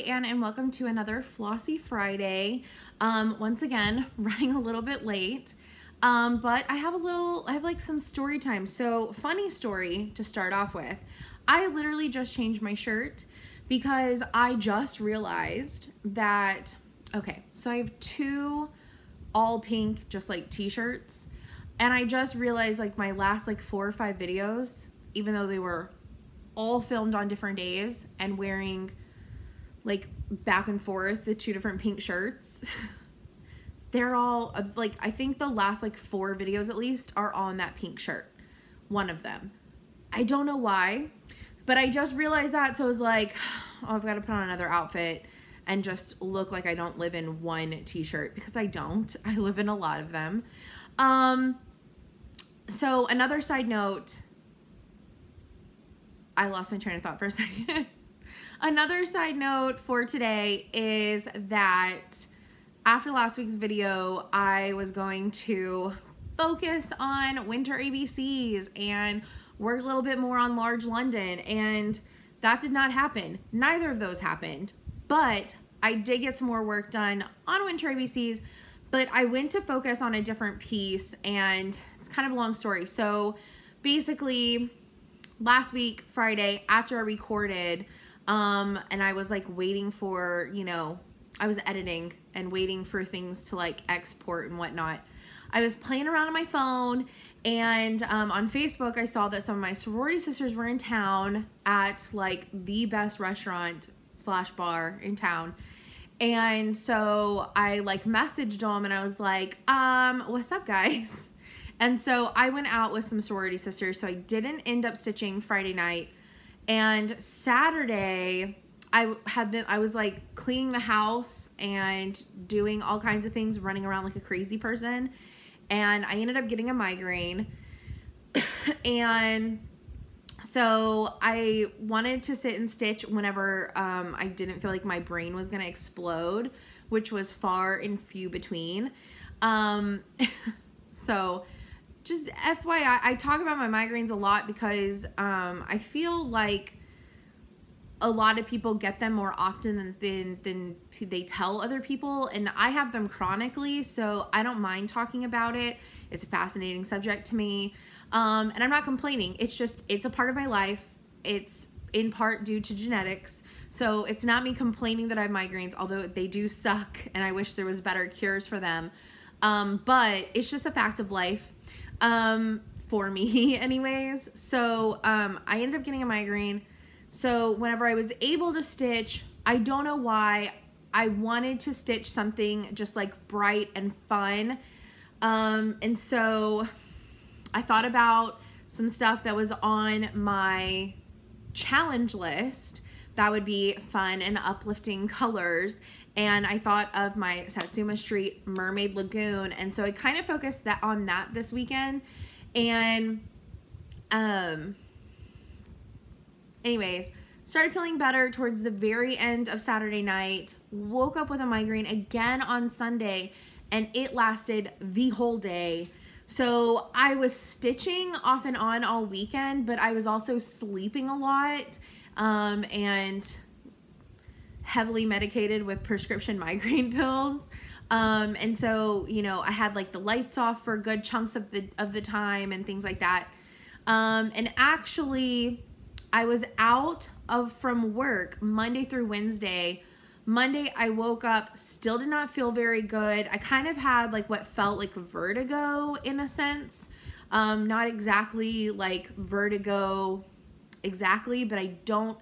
Anne, and welcome to another Flossy Friday. Once again, running a little bit late, but I have like some story time. So funny story to start off with. I literally just changed my shirt because I just realized that, okay, so I have two all pink, just like t-shirts, and I just realized like my last like 4 or 5 videos, even though they were all filmed on different days and wearing like back and forth the 2 different pink shirts, they're all like, I think the last like 4 videos at least are on that pink shirt, one of them. I don't know why, but I just realized that, so I was like, oh, I've got to put on another outfit and just look like I don't live in one t-shirt, because I don't. I live in a lot of them. So another side note, I lost my train of thought for a second. Another side note for today is that after last week's video, I was going to focus on winter ABCs and work a little bit more on large London, and that did not happen. Neither of those happened, but I did get some more work done on winter ABCs, but I went to focus on a different piece, and it's kind of a long story. So basically, last week, Friday, after I recorded, and I was like waiting for, you know, I was editing and waiting for things to like export and whatnot. I was playing around on my phone, and on Facebook, I saw that some of my sorority sisters were in town at like the best restaurant / bar in town. And so I like messaged them and I was like, what's up, guys? And so I went out with some sorority sisters, so I didn't end up stitching Friday night. And Saturday, I was like cleaning the house and doing all kinds of things, running around like a crazy person. And I ended up getting a migraine. And so I wanted to sit and stitch whenever I didn't feel like my brain was going to explode, which was far and few between. So just FYI, I talk about my migraines a lot because I feel like a lot of people get them more often than they tell other people, and I have them chronically, so I don't mind talking about it. It's a fascinating subject to me, and I'm not complaining. It's just, it's a part of my life. It's in part due to genetics, so it's not me complaining that I have migraines, although they do suck, and I wish there was better cures for them, but it's just a fact of life. For me anyways. So I ended up getting a migraine. So whenever I was able to stitch, I don't know why, I wanted to stitch something just like bright and fun. And so I thought about some stuff that was on my challenge list that would be fun and uplifting colors. And I thought of my Satsuma Street Mermaid Lagoon, and so I kind of focused on that this weekend. And anyways, started feeling better towards the very end of Saturday night. Woke up with a migraine again on Sunday, and it lasted the whole day. So I was stitching off and on all weekend, but I was also sleeping a lot, and heavily medicated with prescription migraine pills. And so, you know, I had like the lights off for good chunks of the time and things like that. And actually I was out from work Monday through Wednesday. Monday I woke up, still did not feel very good. I kind of had like what felt like vertigo in a sense. Not exactly like vertigo exactly, but I don't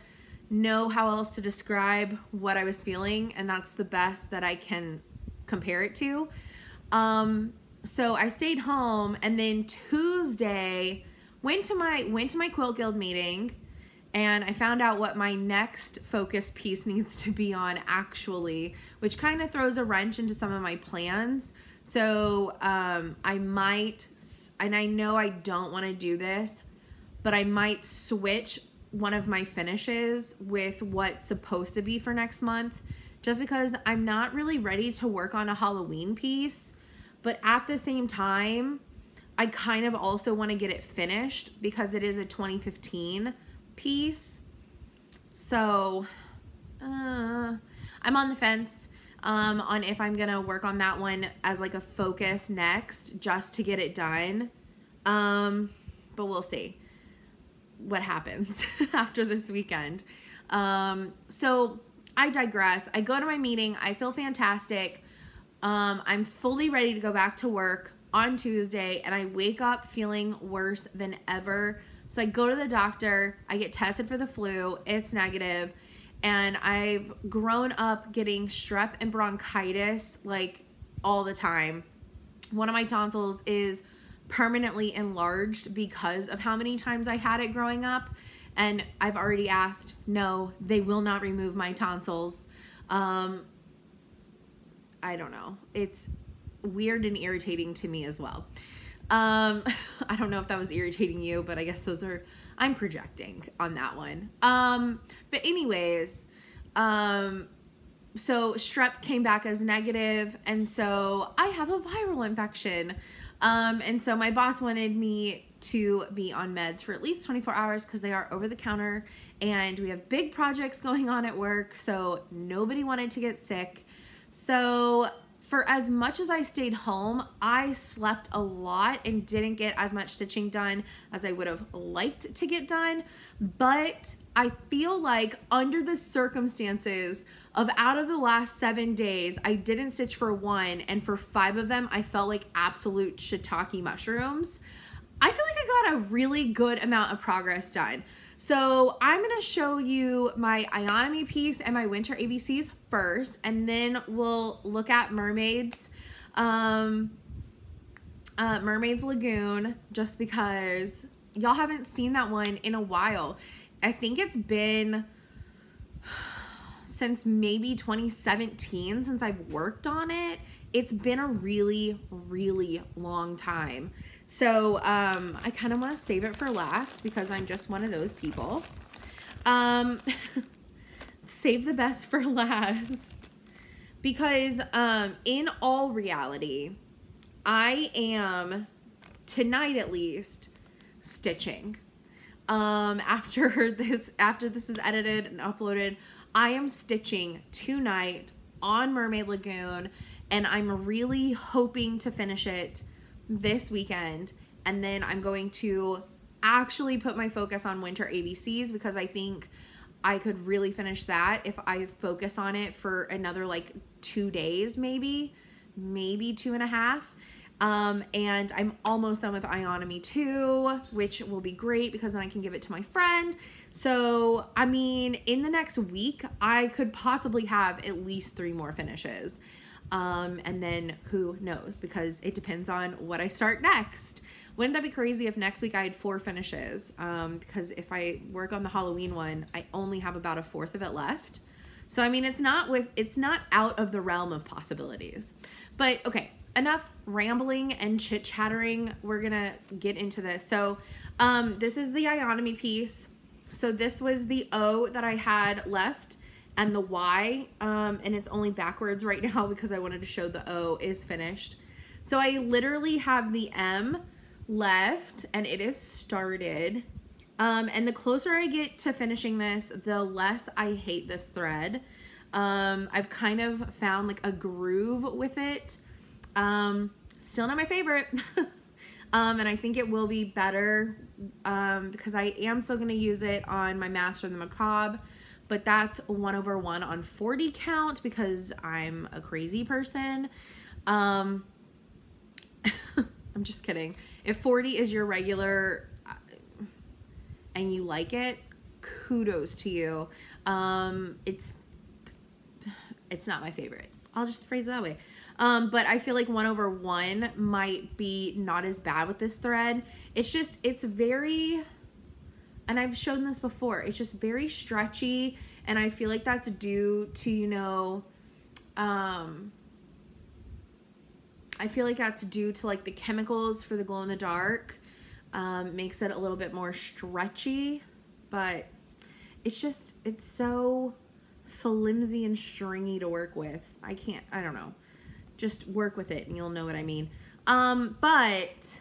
know how else to describe what I was feeling, and that's the best that I can compare it to. So I stayed home, and then Tuesday went to my Quilt Guild meeting, and I found out what my next focus piece needs to be on actually, which kind of throws a wrench into some of my plans. So I might, and I know I don't want to do this, but I might switch one of my finishes with what's supposed to be for next month, just because I'm not really ready to work on a Halloween piece, but at the same time I kind of also want to get it finished because it is a 2015 piece. So I'm on the fence on if I'm gonna work on that one as like a focus next, just to get it done. But we'll see what happens after this weekend. So I digress. I go to my meeting. I feel fantastic. I'm fully ready to go back to work on Tuesday, and I wake up feeling worse than ever. So I go to the doctor. I get tested for the flu. It's negative. And I've grown up getting strep and bronchitis like all the time. One of my tonsils is permanently enlarged because of how many times I had it growing up. And I've already asked, no, they will not remove my tonsils. I don't know. It's weird and irritating to me as well. I don't know if that was irritating you, but I guess those are, I'm projecting on that one. But anyways, so strep came back as negative, and so I have a viral infection. And so my boss wanted me to be on meds for at least 24 hours because they are over the counter, and we have big projects going on at work, so nobody wanted to get sick. So for as much as I stayed home, I slept a lot and didn't get as much stitching done as I would have liked to get done. But I feel like under the circumstances of out of the last 7 days, I didn't stitch for 1, and for 5 of them, I felt like absolute shiitake mushrooms. I feel like I got a really good amount of progress done. So I'm going to show you my ionomy piece and my winter ABCs first, and then we'll look at Mermaid's Mermaid's Lagoon, just because y'all haven't seen that one in a while. I think it's been since maybe 2017 since I've worked on it. It's been a really, really long time. So I kind of want to save it for last because I'm just one of those people. Save the best for last. Because in all reality, I am, tonight at least, stitching. After this is edited and uploaded, I am stitching tonight on Mermaid Lagoon, and I'm really hoping to finish it this weekend. And then I'm going to actually put my focus on winter ABCs, because I think I could really finish that if I focus on it for another like 2 days, maybe 2.5. And I'm almost done with ionomy 2, which will be great because then I can give it to my friend. So, I mean, in the next week, I could possibly have at least 3 more finishes. And then who knows, because it depends on what I start next. Wouldn't that be crazy if next week I had 4 finishes? Because if I work on the Halloween one, I only have about 1/4 of it left. So, I mean, it's not out of the realm of possibilities. But okay, enough rambling and chit-chattering. We're gonna get into this. So, this is the ionomy piece. So this was the O that I had left, and the Y, and it's only backwards right now because I wanted to show the O is finished. So I literally have the M left, and it is started. And the closer I get to finishing this, the less I hate this thread. I've kind of found like a groove with it. Still not my favorite. And I think it will be better, because I am still going to use it on my Master of the Macabre, but that's 1/1 on 40 count because I'm a crazy person. I'm just kidding. If 40 is your regular and you like it, kudos to you. It's not my favorite. I'll just phrase it that way. But I feel like 1/1 might be not as bad with this thread. It's very, and I've shown this before, it's just very stretchy, and I feel like that's due to, you know, I feel like that's due to like the chemicals for the glow in the dark, makes it a little bit more stretchy, but it's so flimsy and stringy to work with. I don't know. Just work with it and you'll know what I mean. But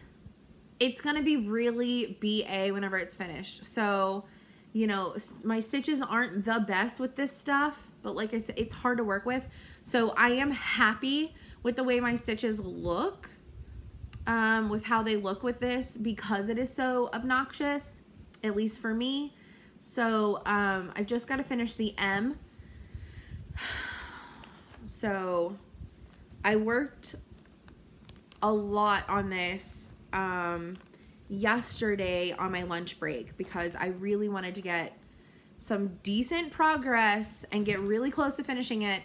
it's gonna be really BA whenever it's finished. So you know, my stitches aren't the best with this stuff, but like I said, it's hard to work with. So I am happy with the way my stitches look, with how they look with this, because it is so obnoxious, at least for me. So I've just got to finish the M. So I worked a lot on this yesterday on my lunch break, because I really wanted to get some decent progress and get really close to finishing it,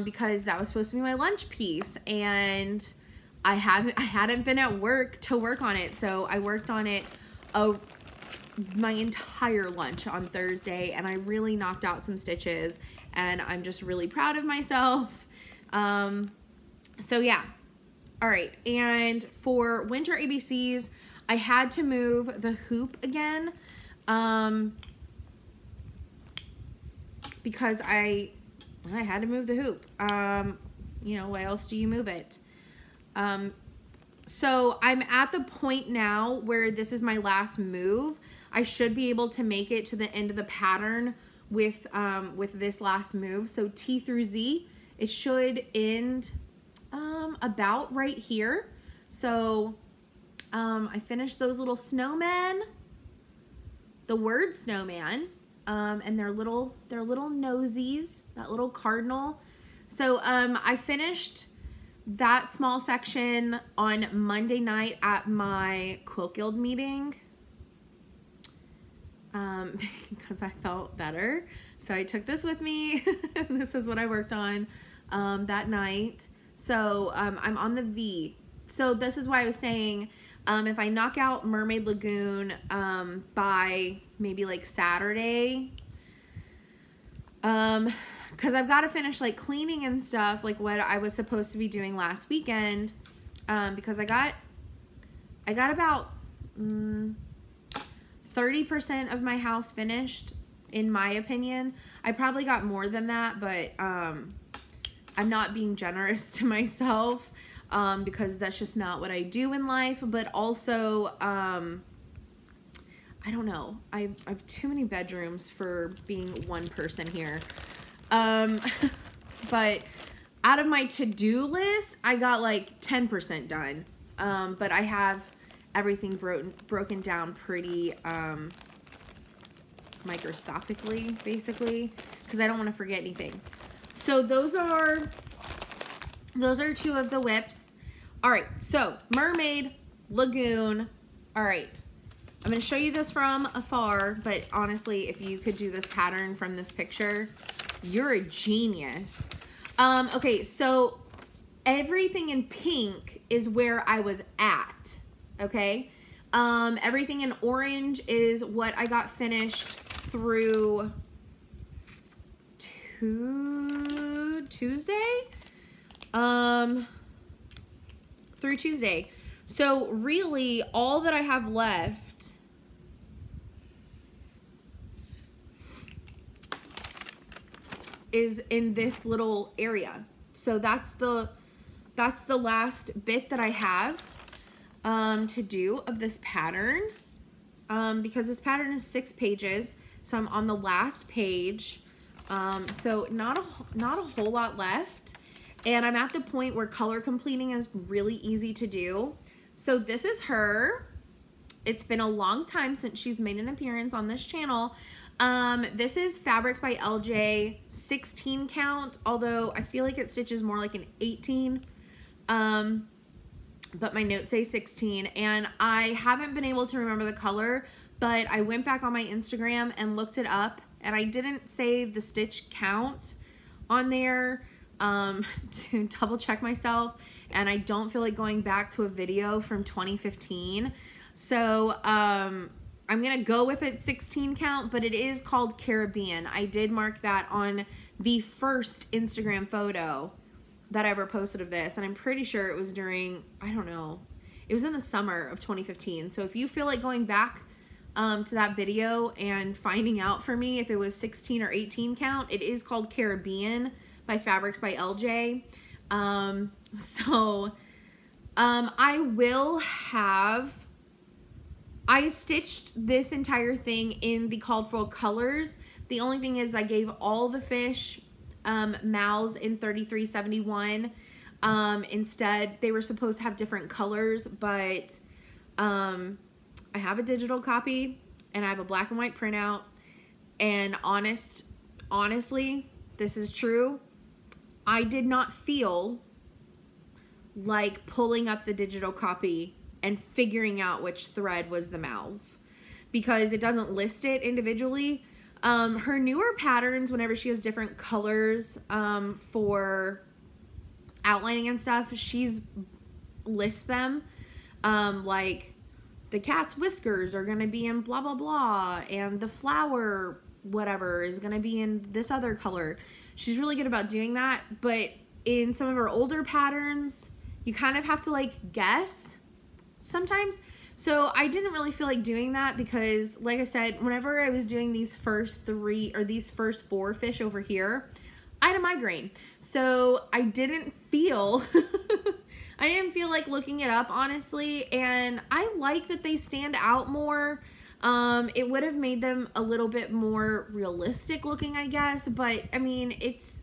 because that was supposed to be my lunch piece, and I hadn't been at work to work on it. So I worked on it my entire lunch on Thursday, and I really knocked out some stitches, and I'm just really proud of myself. So yeah. All right. And for winter ABCs, I had to move the hoop again, because I had to move the hoop. You know, why else do you move it? So I'm at the point now where this is my last move. I should be able to make it to the end of the pattern with this last move. So T through Z, it should end about right here. So I finished those little snowmen, the word snowman, and their little nosies, that little cardinal. So I finished that small section on Monday night at my Quilt Guild meeting, because I felt better. So I took this with me. This is what I worked on that night. So I'm on the V. So this is why I was saying, if I knock out Mermaid Lagoon by maybe like Saturday, because I've got to finish like cleaning and stuff, like what I was supposed to be doing last weekend, because I got about 30% of my house finished, in my opinion. I probably got more than that, but I'm not being generous to myself, because that's just not what I do in life. But also, I don't know. I have too many bedrooms for being one person here. But out of my to-do list, I got like 10% done. But I have everything broken down pretty microscopically, basically, because I don't want to forget anything. So those are two of the whips. All right, so Mermaid, Lagoon. All right, I'm going to show you this from afar, but honestly, if you could do this pattern from this picture, you're a genius. Okay, so everything in pink is where I was at, okay? Everything in orange is what I got finished through Tuesday? Through Tuesday. So really, all that I have left is in this little area. So that's the last bit that I have to do of this pattern, because this pattern is 6 pages. So I'm on the last page. So not a whole lot left. And I'm at the point where color completing is really easy to do. So this is her. It's been a long time since she's made an appearance on this channel. This is Fabrics by LJ 16 count, although I feel like it stitches more like an 18. But my notes say 16, and I haven't been able to remember the color, but I went back on my Instagram and looked it up, and I didn't save the stitch count on there to double check myself, and I don't feel like going back to a video from 2015. So I'm gonna go with it 16 count, but it is called Caribbean. I did mark that on the first Instagram photo that I ever posted of this, and I'm pretty sure it was during, I don't know, it was in the summer of 2015. So if you feel like going back to that video and finding out for me if it was 16 or 18 count, it is called Caribbean by Fabrics by LJ. I stitched this entire thing in the called for colors. The only thing is I gave all the fish mouths in 3371. Instead, they were supposed to have different colors, but I have a digital copy and I have a black and white printout. And honestly, this is true. I did not feel like pulling up the digital copy and figuring out which thread was the mouths, because it doesn't list it individually. Her newer patterns, whenever she has different colors for outlining and stuff, she's lists them. Like the cat's whiskers are gonna be in blah blah blah, and the flower whatever is gonna be in this other color. She's really good about doing that, but in some of her older patterns, you kind of have to like guess sometimes. So I didn't really feel like doing that because, like I said, whenever I was doing these first 3 or these first 4 fish over here, I had a migraine. So I didn't feel I didn't feel like looking it up, honestly, and I like that they stand out more. It would have made them a little bit more realistic looking, I guess, but I mean, it's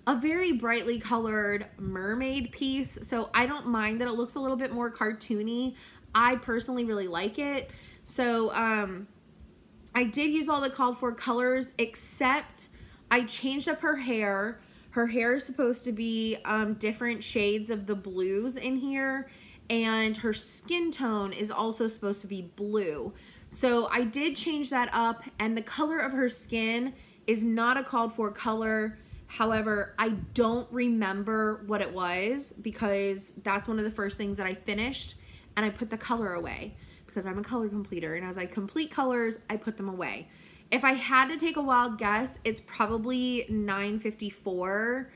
a very brightly colored mermaid piece, so I don't mind that it looks a little bit more cartoony. I personally really like it. So I did use all the called for colors, except I changed up her hair. Her hair is supposed to be different shades of the blues in here, and her skin tone is also supposed to be blue. So I did change that up, and the color of her skin is not a called for color. However, I don't remember what it was because that's one of the first things that I finished, and I put the color away because I'm a color completer, and as I complete colors, I put them away. If I had to take a wild guess, it's probably 954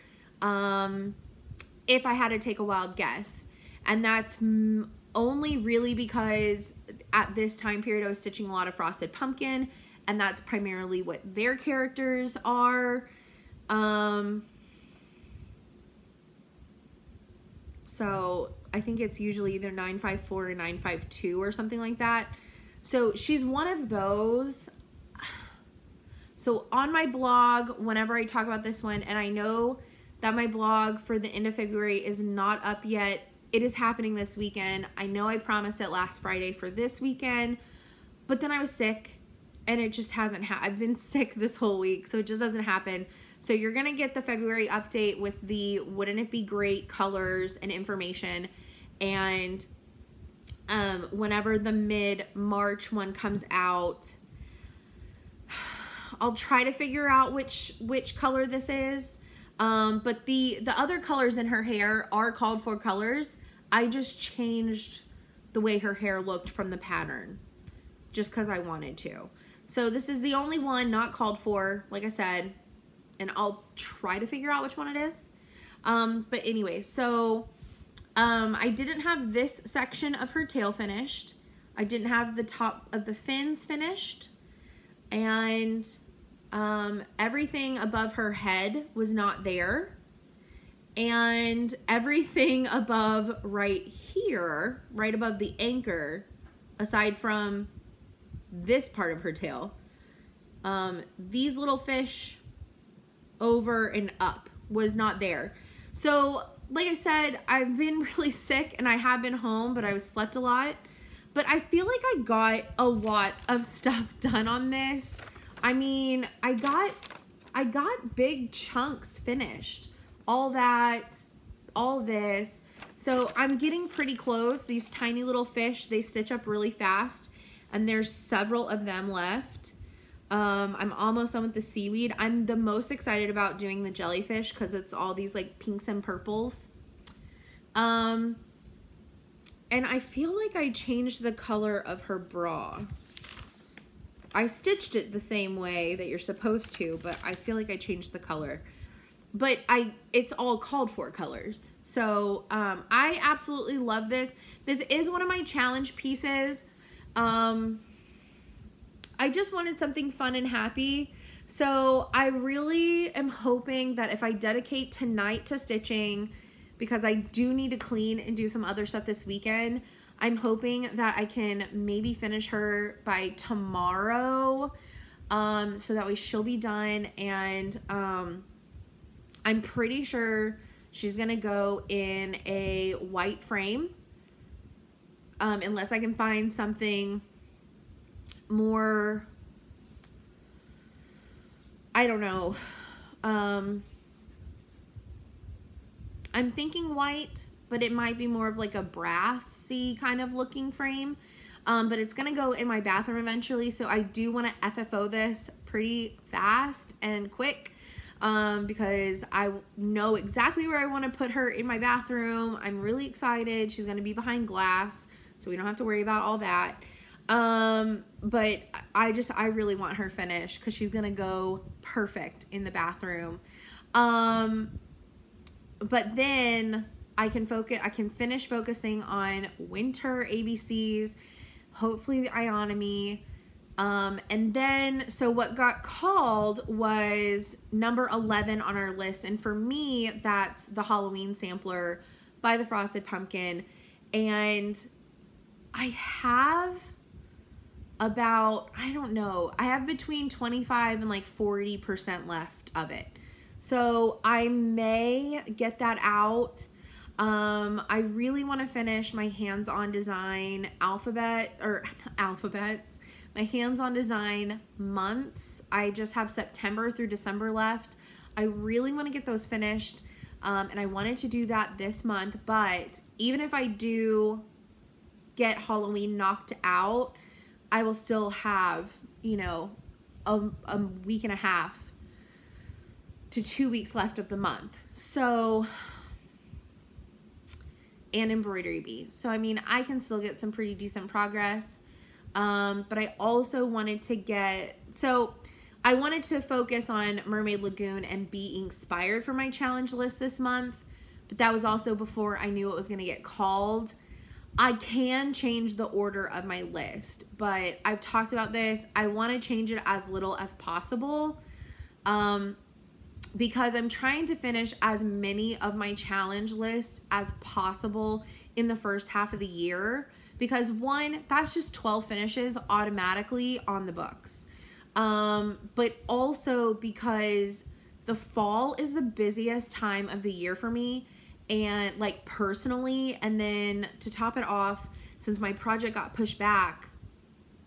if I had to take a wild guess. And that's only really because at this time period I was stitching a lot of Frosted Pumpkin, and that's primarily what their characters are. So I think it's usually either 954 or 952 or something like that. So she's one of those. So on my blog, whenever I talk about this one, and I know that my blog for the end of February is not up yet, it is happening this weekend. I know I promised it last Friday for this weekend, but then I was sick and it just hasn't happened. I've been sick this whole week, so it just doesn't happen. So you're gonna get the February update with the Wouldn't It Be Great colors and information. And whenever the mid-March one comes out, I'll try to figure out which color this is. But the other colors in her hair are called for colors. I just changed the way her hair looked from the pattern just because I wanted to. So this is the only one not called for, like I said, and I'll try to figure out which one it is. But anyway, so I didn't have this section of her tail finished. I didn't have the top of the fins finished. And everything above her head was not there. And everything above right here, right above the anchor, aside from this part of her tail, these little fish over and up was not there. So like I said, I've been really sick and I have been home, but I slept a lot. But I feel like I got a lot of stuff done on this. I mean, I got big chunks finished. All that, all this. So I'm getting pretty close. These tiny little fish, they stitch up really fast, and there's several of them left. I'm almost done with the seaweed. I'm the most excited about doing the jellyfish because it's all these like pinks and purples. And I feel like I changed the color of her bra. I stitched it the same way that you're supposed to, but I feel like I changed the color. But it's all called for colors. So I absolutely love this. This is one of my challenge pieces. I just wanted something fun and happy. So I really am hoping that if I dedicate tonight to stitching, because I do need to clean and do some other stuff this weekend, I'm hoping that I can maybe finish her by tomorrow, so that way she'll be done. And I'm pretty sure she's gonna go in a white frame, unless I can find something more, I don't know. I'm thinking white, but it might be more of like a brassy kind of looking frame. But it's gonna go in my bathroom eventually, so I do want to FFO this pretty fast and quick, because I know exactly where I want to put her in my bathroom. I'm really excited. She's gonna be behind glass, so we don't have to worry about all that. But I really want her finished because she's gonna go perfect in the bathroom. But then I can finish focusing on winter ABCs, hopefully the ionomy. And then, so what got called was number 11 on our list. And for me, that's the Halloween sampler by the Frosted Pumpkin. And I have about, I don't know, I have between 25 and like 40% left of it. So I may get that out. I really want to finish my hands-on design my hands-on design months. I just have September through December left. I really want to get those finished. And I wanted to do that this month, but even if I do get Halloween knocked out, I will still have, you know, a week and a half to 2 weeks left of the month. So, and embroidery bee. So, I mean, I can still get some pretty decent progress. But I also wanted to I wanted to focus on Mermaid, Lagoon, and be inspired for my challenge list this month. But that was also before I knew it was going to get called. I can change the order of my list, but I've talked about this. I want to change it as little as possible. Because I'm trying to finish as many of my challenge list as possible in the first half of the year. Because one, that's just 12 finishes automatically on the books. But also because the fall is the busiest time of the year for me, and like personally, and then to top it off, since my project got pushed back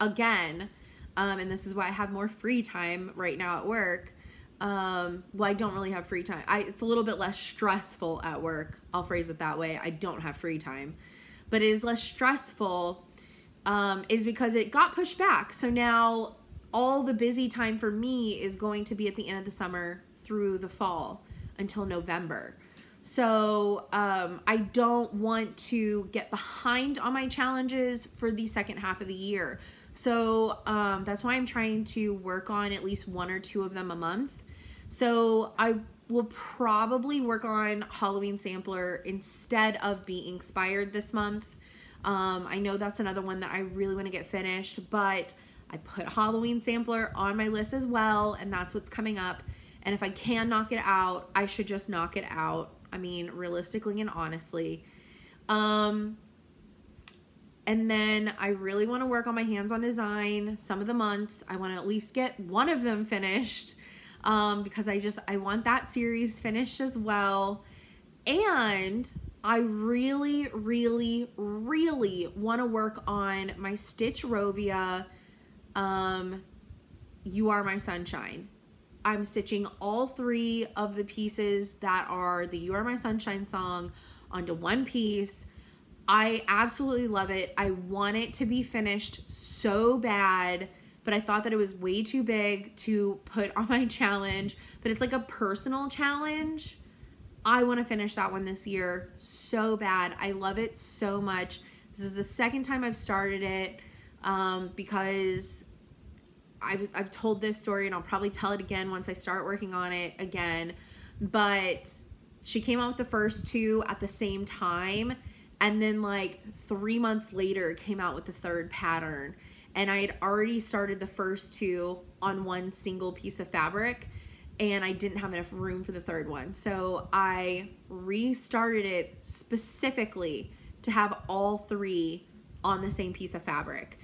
again, and this is why I have more free time right now at work. Well, I don't really have free time. It's a little bit less stressful at work. I'll phrase it that way. I don't have free time, but it is less stressful, is because it got pushed back. So now all the busy time for me is going to be at the end of the summer through the fall until November. So, I don't want to get behind on my challenges for the second half of the year. So, that's why I'm trying to work on at least 1 or 2 of them a month. So I will probably work on Halloween Sampler instead of Be Inspired this month. I know that's another one that I really want to get finished, but I put Halloween Sampler on my list as well, and that's what's coming up. And if I can knock it out, I should just knock it out. I mean, realistically and honestly. And then I really want to work on my hands-on design some of the months. I want to at least get one of them finished, because I want that series finished as well. And I really, really, really want to work on my Stitch Rovia, You Are My Sunshine. I'm stitching all 3 of the pieces that are the You Are My Sunshine song onto one piece. I absolutely love it. I want it to be finished so bad, but I thought that it was way too big to put on my challenge. But it's like a personal challenge. I want to finish that one this year so bad. I love it so much. This is the second time I've started it, because I've told this story, and I'll probably tell it again once I start working on it again. But she came out with the first 2 at the same time, and then like 3 months later came out with the 3rd pattern. And I had already started the first 2 on one single piece of fabric, and I didn't have enough room for the 3rd one. So I restarted it specifically to have all 3 on the same piece of fabric.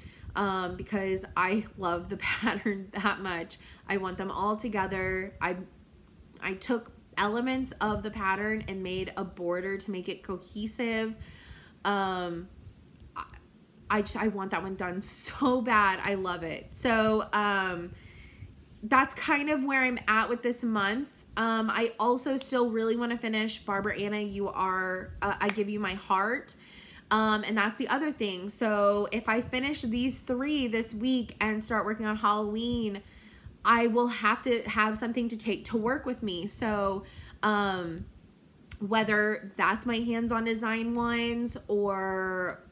Because I love the pattern that much. I want them all together. I took elements of the pattern and made a border to make it cohesive. I want that one done so bad. I love it. So that's kind of where I'm at with this month. I also still really want to finish Barbara Anna, You Are, I Give You My Heart. And that's the other thing. So if I finish these 3 this week and start working on Halloween, I will have to have something to take to work with me. So whether that's my hands-on design ones, or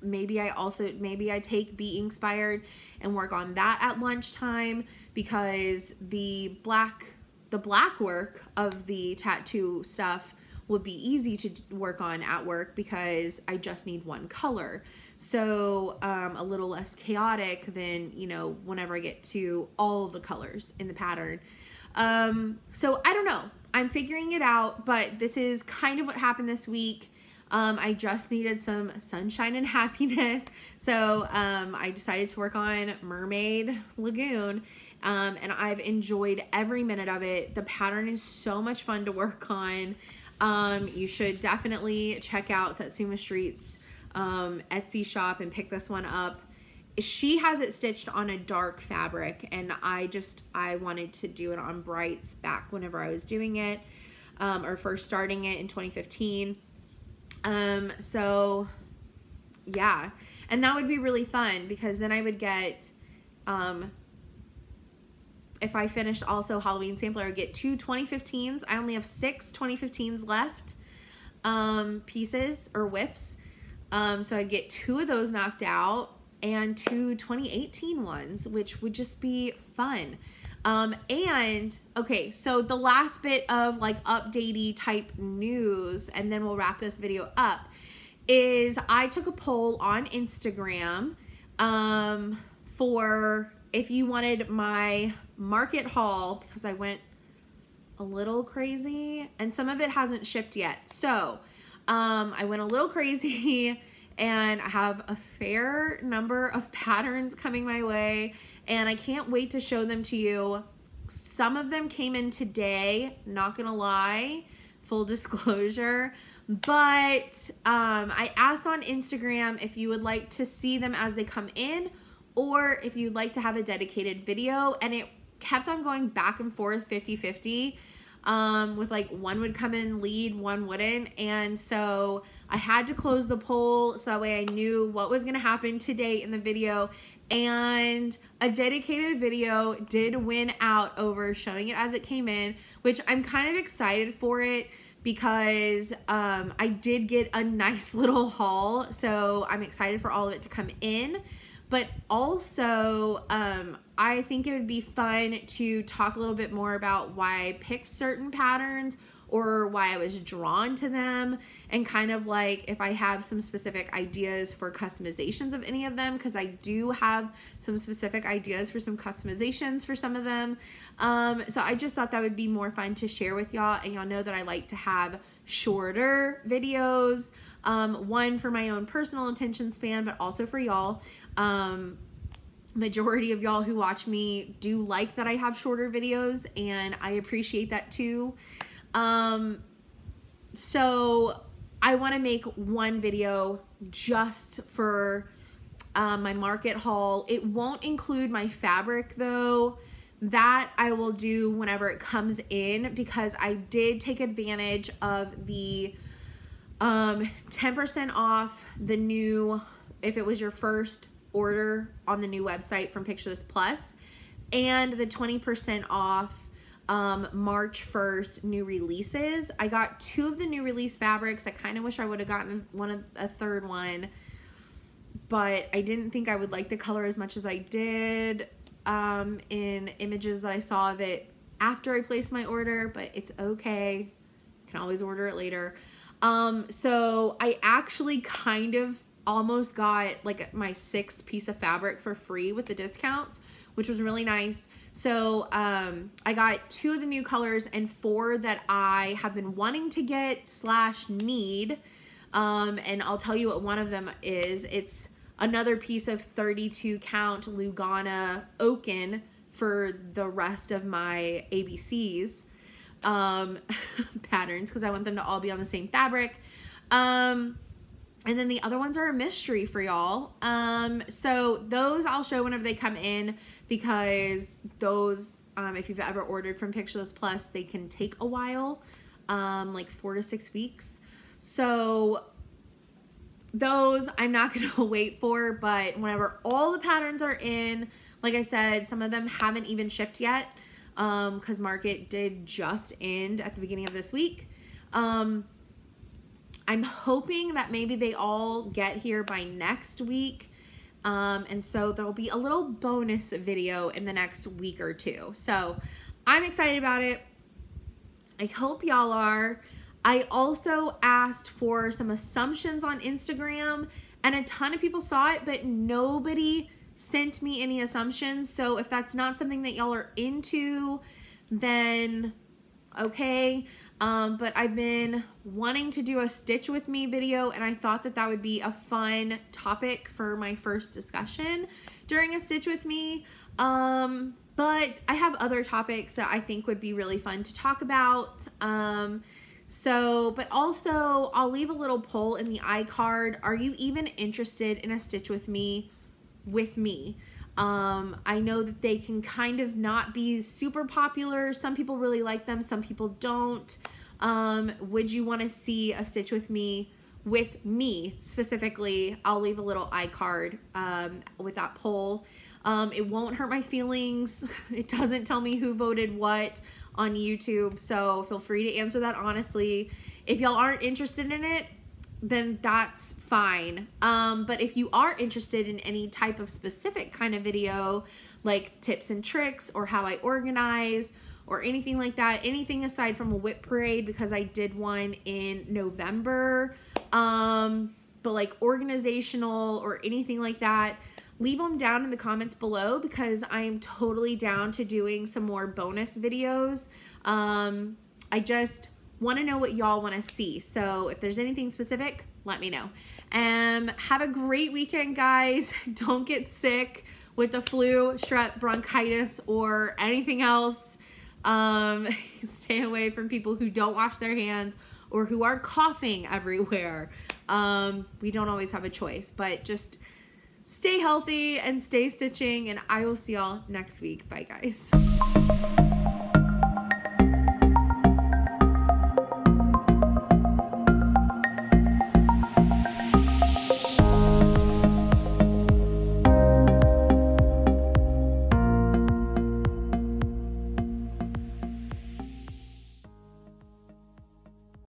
maybe I take Be Inspired and work on that at lunchtime, because the black work of the tattoo stuff would be easy to work on at work because I just need one color. So a little less chaotic than, you know, whenever I get to all the colors in the pattern. So I don't know. I'm figuring it out, but this is kind of what happened this week. I just needed some sunshine and happiness. So I decided to work on Mermaid Lagoon. And I've enjoyed every minute of it. The pattern is so much fun to work on. You should definitely check out Satsuma Street's Etsy shop and pick this one up. She has it stitched on a dark fabric, and I wanted to do it on brights back whenever I was doing it, or first starting it in 2015. So yeah, and that would be really fun, because then I would get, if I finished also Halloween Sampler, I would get 2 2015s. I only have 6 2015s left, pieces or whips. So I'd get 2 of those knocked out and 2 2018 ones, which would just be fun. And okay, so the last bit of like updatey type news, and then we'll wrap this video up, is I took a poll on Instagram, for if you wanted my market haul, because I went a little crazy and some of it hasn't shipped yet. So I went a little crazy and I have a fair number of patterns coming my way, and I can't wait to show them to you. Some of them came in today, not gonna lie, full disclosure, but I asked on Instagram if you would like to see them as they come in, or if you'd like to have a dedicated video, and it kept on going back and forth 50-50, with like one would come in lead, one wouldn't, and so I had to close the poll so that way I knew what was gonna happen today in the video, and a dedicated video did win out over showing it as it came in, which I'm kind of excited for it, because I did get a nice little haul, so I'm excited for all of it to come in. But also, I think it would be fun to talk a little bit more about why I picked certain patterns, or why I was drawn to them, and kind of like if I have some specific ideas for customizations of any of them, because I do have some specific ideas for some customizations for some of them. So I just thought that would be more fun to share with y'all, and y'all know that I like to have shorter videos, one for my own personal attention span, but also for y'all. Majority of y'all who watch me do like that I have shorter videos, and I appreciate that too. So I want to make one video just for my market haul. It won't include my fabric though. That I will do whenever it comes in, because I did take advantage of the 10% off the new, if it was your first order on the new website from Picture This Plus, and the 20% off March 1st new releases. I got 2 of the new release fabrics. I kind of wish I would have gotten a third one, but I didn't think I would like the color as much as I did in images that I saw of it after I placed my order, but it's okay. You can always order it later. So I actually kind of almost got like my 6th piece of fabric for free with the discounts, which was really nice. So I got 2 of the new colors and 4 that I have been wanting to get / need. And I'll tell you what one of them is. It's another piece of 32 count Lugana Oaken for the rest of my ABCs patterns, because I want them to all be on the same fabric. And then the other ones are a mystery for y'all. So those I'll show whenever they come in, because those, if you've ever ordered from Pictureless Plus, they can take a while, like 4 to 6 weeks. So those I'm not going to wait for, but whenever all the patterns are in, like I said, some of them haven't even shipped yet, because market did just end at the beginning of this week. I'm hoping that maybe they all get here by next week. And so there'll be a little bonus video in the next week or two. So I'm excited about it. I hope y'all are. I also asked for some assumptions on Instagram, and a ton of people saw it, but nobody sent me any assumptions. So if that's not something that y'all are into, then okay. But I've been wanting to do a stitch with me video, and I thought that that would be a fun topic for my first discussion during a stitch with me. But I have other topics that I think would be really fun to talk about. But also I'll leave a little poll in the iCard. Are you even interested in a stitch with me? I know that they can kind of not be super popular. Some people really like them, some people don't. Would you want to see a stitch with me specifically? I'll leave a little iCard with that poll. It won't hurt my feelings. It doesn't tell me who voted what on YouTube, so feel free to answer that honestly. If y'all aren't interested in it, then that's fine. But if you are interested in any type of specific kind of video, like tips and tricks or how I organize or anything like that, anything aside from a whip parade, because I did one in November, but like organizational or anything like that, leave them down in the comments below, because I am totally down to doing some more bonus videos. I just want to know what y'all want to see. So if there's anything specific, let me know. Have a great weekend, guys. Don't get sick with the flu, strep, bronchitis, or anything else. Stay away from people who don't wash their hands or who are coughing everywhere. We don't always have a choice, but just stay healthy and stay stitching, and I will see y'all next week. Bye, guys.